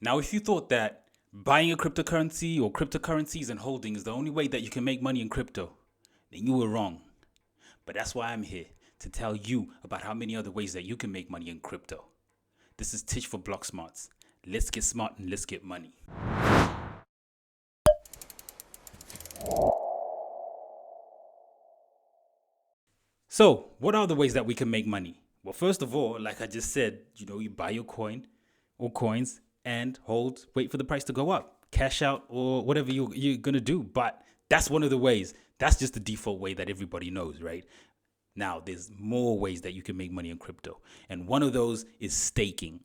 Now, if you thought that buying a cryptocurrency or cryptocurrencies and holding is the only way that you can make money in crypto, then you were wrong. But that's why I'm here to tell you about how many other ways that you can make money in crypto. This is Tish for Block Smarts. Let's get smart and let's get money. So, what are the ways that we can make money? Well, first of all, like I just said, you buy your coin or coins and hold, wait for the price to go up, cash out or whatever you're going to do. But that's one of the ways. That's just the default way that everybody knows, right? Now, there's more ways that you can make money in crypto. And one of those is staking.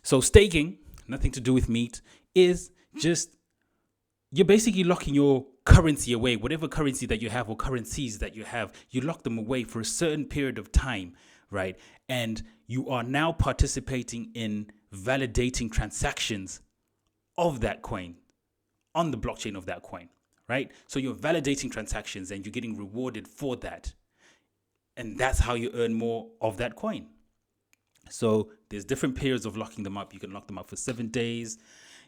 So, staking, nothing to do with meat, is just you're basically locking your currency away, whatever currency that you have or currencies that you have, you lock them away for a certain period of time, right? And you are now participating in validating transactions of that coin on the blockchain of that coin, right? So you're validating transactions and you're getting rewarded for that. And that's how you earn more of that coin. So there's different periods of locking them up. You can lock them up for 7 days.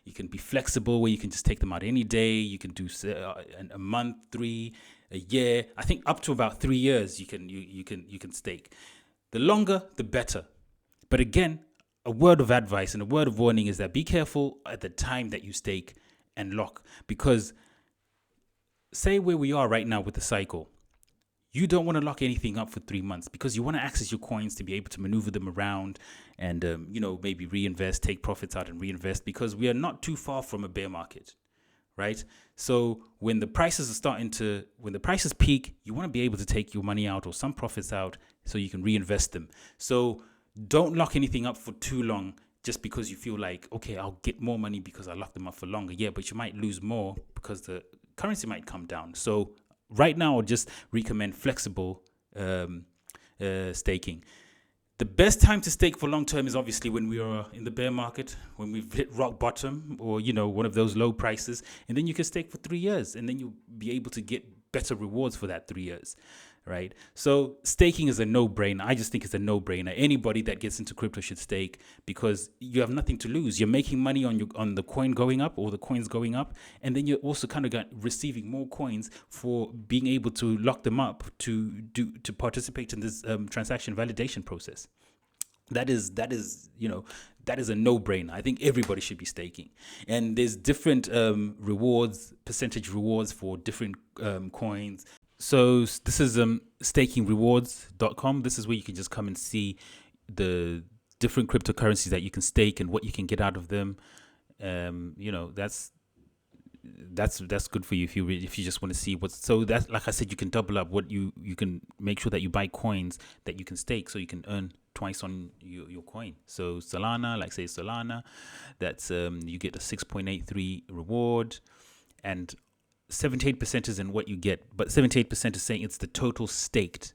You can be flexible where you can just take them out any day. You can do a month, 3, a year. I think up to about 3 years you can stake. The longer, the better. But again, a word of advice and a word of warning is that be careful at the time that you stake and lock, because say where we are right now with the cycle. You don't want to lock anything up for 3 months because you want to access your coins to be able to maneuver them around and, maybe reinvest, take profits out and reinvest, because we are not too far from a bear market, right? So when the prices peak, you want to be able to take your money out or some profits out so you can reinvest them. So don't lock anything up for too long just because you feel like, okay, I'll get more money because I locked them up for longer. Yeah, but you might lose more because the currency might come down. So right now, I'll just recommend flexible staking. The best time to stake for long term is obviously when we are in the bear market, when we've hit rock bottom or, one of those low prices. And then you can stake for 3 years and then you'll be able to get better rewards for that 3 years, right? So staking is a no-brainer. I just think it's a no-brainer. Anybody that gets into crypto should stake because you have nothing to lose. You're making money on the coin going up or the coins going up, and then you're also kind of receiving more coins for being able to lock them up to participate in this transaction validation process. That is a no-brainer. I think everybody should be staking, and there's different percentage rewards for different coins. So this is stakingrewards.com. This is where you can just come and see the different cryptocurrencies that you can stake and what you can get out of them. That's good for you if you just want to see what's. So that's, like I said, you can double up what you can make sure that you buy coins that you can stake so you can earn twice on your coin. So Solana, that's you get a 6.83 reward, and 78% is in what you get, but 78% is saying it's the total staked,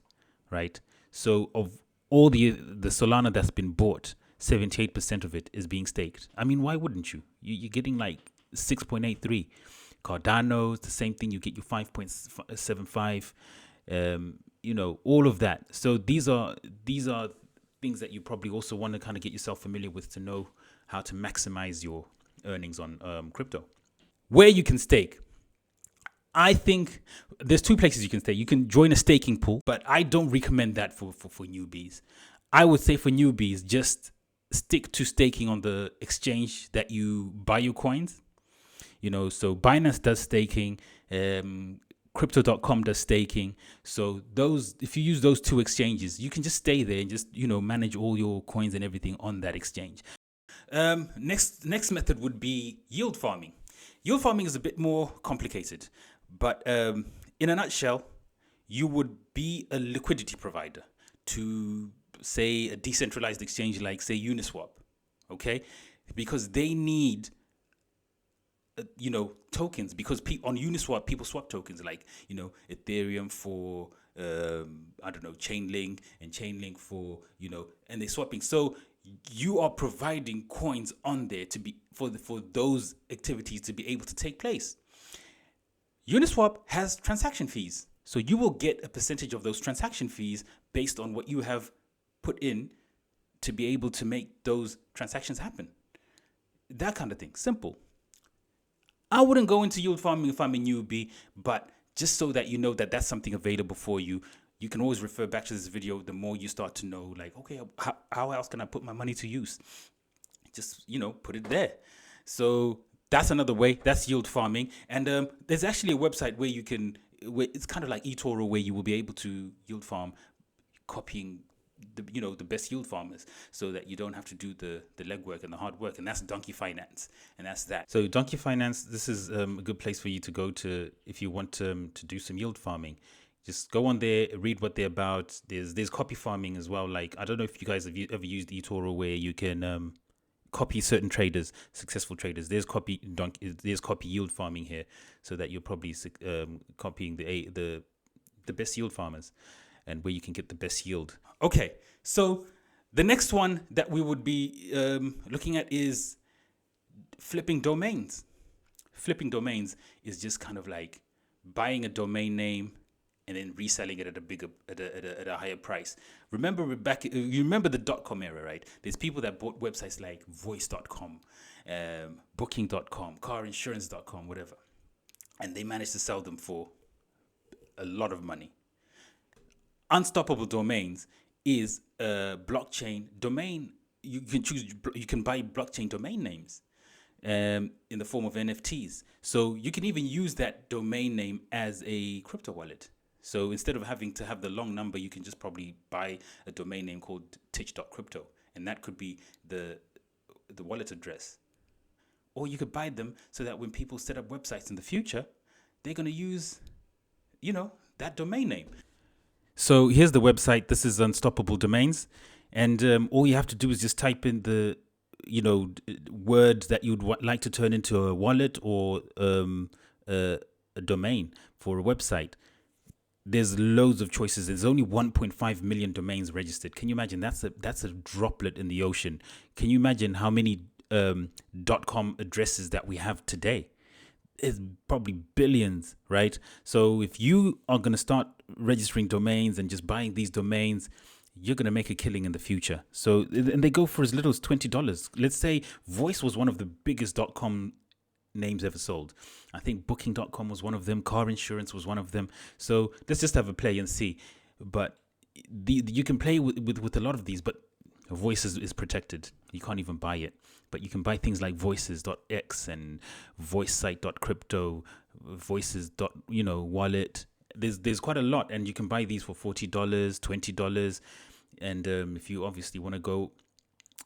right? So of all the Solana that's been bought, 78% of it is being staked. I mean, why wouldn't you? You're getting like 6.83. Cardano's the same thing. You get your 5.75. All of that. So these are things that you probably also want to kind of get yourself familiar with to know how to maximize your earnings on crypto. Where you can stake. I think there's 2 places you can stake. You can join a staking pool, but I don't recommend that for newbies. I would say for newbies, just stick to staking on the exchange that you buy your coins. So Binance does staking, crypto.com does staking. So if you use those 2 exchanges, you can just stay there and just, manage all your coins and everything on that exchange. Next method would be yield farming. Yield farming is a bit more complicated, but in a nutshell, you would be a liquidity provider to, say, a decentralized exchange like, say, Uniswap, okay? Because they need, tokens, because on Uniswap, people swap tokens like, Ethereum for, Chainlink, and Chainlink for, and they're swapping. So you are providing coins on there to be for those activities to be able to take place. Uniswap has transaction fees, so you will get a percentage of those transaction fees based on what you have put in to be able to make those transactions happen. that kind of thing. Simple. I wouldn't go into yield farming if I'm a newbie, but just so that you know that that's something available for you, you can always refer back to this video. The more you start to know, like, okay, how else can I put my money to use? Just, put it there. So that's another way. That's yield farming. And there's actually a website where it's kind of like eToro, where you will be able to yield farm copying the best yield farmers, so that you don't have to do the legwork and the hard work. And that's Donkey Finance, and that's that. So Donkey Finance, this is a good place for you to go to if you want to do some yield farming. Just go on there, read what they're about. There's copy farming as well. Like, I don't know if you guys have ever used eToro, where you can copy certain traders, successful traders. There's copy yield farming here, so that you're probably copying the best yield farmers, and where you can get the best yield. Okay, so the next one that we would be looking at is flipping domains. Flipping domains is just kind of like buying a domain name and then reselling it at a higher price. You remember the .com era, right? There's people that bought websites like voice.com, booking.com, carinsurance.com, whatever. And they managed to sell them for a lot of money. Unstoppable Domains is a blockchain domain. You can buy blockchain domain names in the form of NFTs. So you can even use that domain name as a crypto wallet. So instead of having to have the long number, you can just probably buy a domain name called titch.crypto, and that could be the wallet address. Or you could buy them so that when people set up websites in the future, they're going to use, that domain name. So here's the website. This is Unstoppable Domains. And all you have to do is just type in the, words that you'd like to turn into a wallet or a domain for a website. There's loads of choices. There's only 1.5 million domains registered. Can you imagine? That's a droplet in the ocean. Can you imagine how many .com addresses that we have today? It's probably billions, right? So if you are going to start registering domains and just buying these domains, you're going to make a killing in the future. So, and they go for as little as $20. Let's say Voice was one of the biggest .com names ever sold. I think booking.com was one of them. Car insurance was one of them. So let's just have a play and see. But you can play with a lot of these, but Voice is protected. You can't even buy it. But you can buy things like voices.x and voicesite.crypto, voices. Wallet. There's quite a lot, and you can buy these for $40, $20. And if you obviously want to go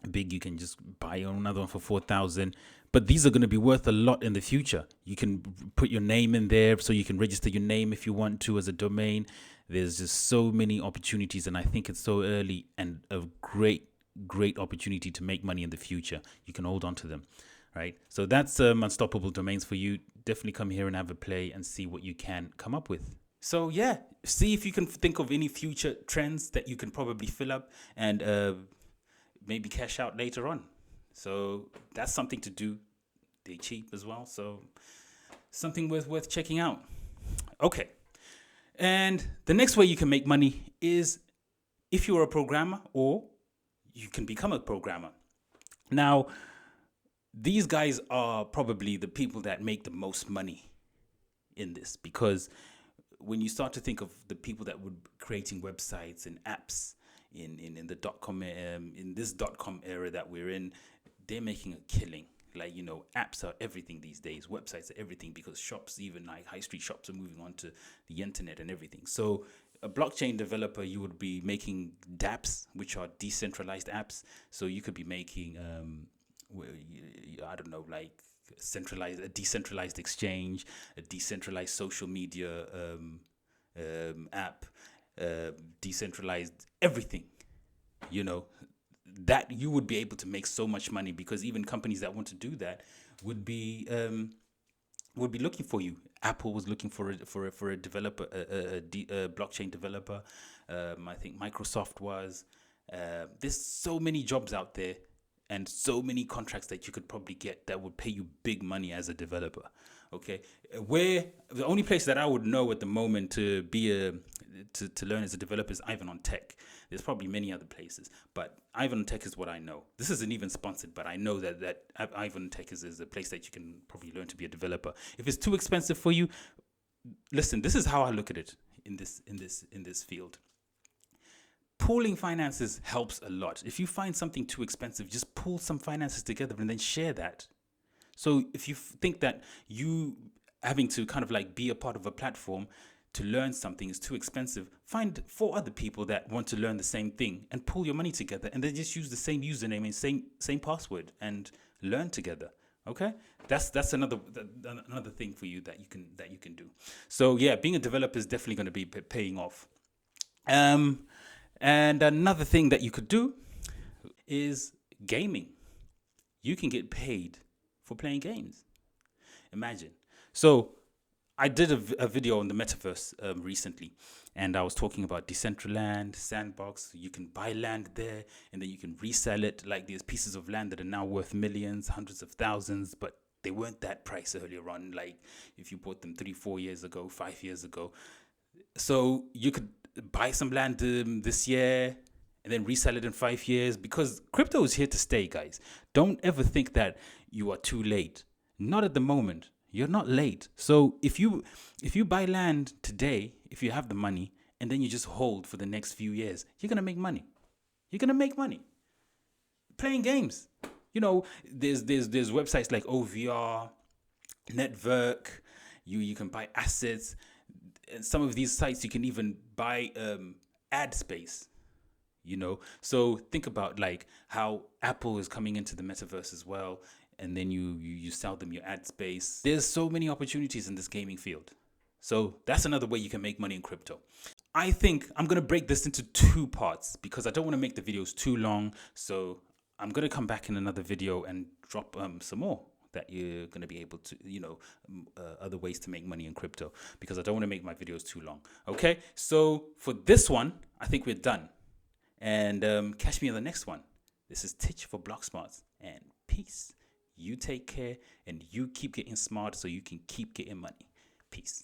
big, you can just buy another one for $4,000. But these are going to be worth a lot in the future. You can put your name in there, so you can register your name if you want to as a domain. There's just so many opportunities, and I think it's so early and a great opportunity to make money in the future. You can hold on to them, right? So that's Unstoppable Domains for you. Definitely come here and have a play and see what you can come up with. So yeah, see if you can think of any future trends that you can probably fill up and maybe cash out later on. So that's something to do. They're cheap as well, so something worth checking out. Okay, and the next way you can make money is if you're a programmer, or you can become a programmer. Now, these guys are probably the people that make the most money in this, because when you start to think of the people that would creating websites and apps in the .com in this .com era that we're in, they're making a killing. Like, apps are everything these days. Websites are everything, because shops, even like high street shops, are moving on to the internet and everything. So a blockchain developer, you would be making dApps, which are decentralized apps. So you could be making, I don't know, like a decentralized exchange, a decentralized social media app, decentralized everything, that you would be able to make so much money, because even companies that want to do that would be looking for you. Apple was looking for a developer, a blockchain developer. I think Microsoft was. There's so many jobs out there, and so many contracts that you could probably get that would pay you big money as a developer. Okay, where the only place that I would know at the moment to be to learn as a developer is Ivan on Tech. There's probably many other places, but Ivan on Tech is what I know. This isn't even sponsored, but I know that Ivan on Tech is a place that you can probably learn to be a developer. If it's too expensive for you, listen, this is how I look at it in this field. Pooling finances helps a lot. If you find something too expensive, just pool some finances together and then share that. So if you think that you having to kind of like be a part of a platform to learn something is too expensive, find 4 other people that want to learn the same thing and pool your money together, and then just use the same username and same password and learn together. Okay, that's another thing for you that you can do. So yeah, being a developer is definitely going to be paying off. And another thing that you could do is gaming. You can get paid for playing games. Imagine. So I did a video on the metaverse recently, and I was talking about Decentraland, Sandbox. You can buy land there, and then you can resell it. Like there's pieces of land that are now worth millions, hundreds of thousands, but they weren't that price earlier on. Like if you bought them 3-4 years ago, 5 years ago. So you could buy some land this year and then resell it in 5 years, because crypto is here to stay, guys. Don't ever think that you are too late. Not at the moment. You're not late. So if you buy land today, if you have the money, and then you just hold for the next few years, you're gonna make money. You're gonna make money playing games. You know, there's websites like OVR, Network. You can buy assets. And some of these sites you can even buy ad space. You know, so think about like how Apple is coming into the metaverse as well, and then you sell them your ad space. There's so many opportunities in this gaming field. So that's another way you can make money in crypto. I think I'm going to break this into 2 parts because I don't want to make the videos too long. So I'm going to come back in another video and drop some more that you're going to be able to, other ways to make money in crypto, because I don't want to make my videos too long. Okay, so for this one, I think we're done. And catch me on the next one. This is Titch for Block Smarts, and peace. You take care, and you keep getting smart so you can keep getting money. Peace.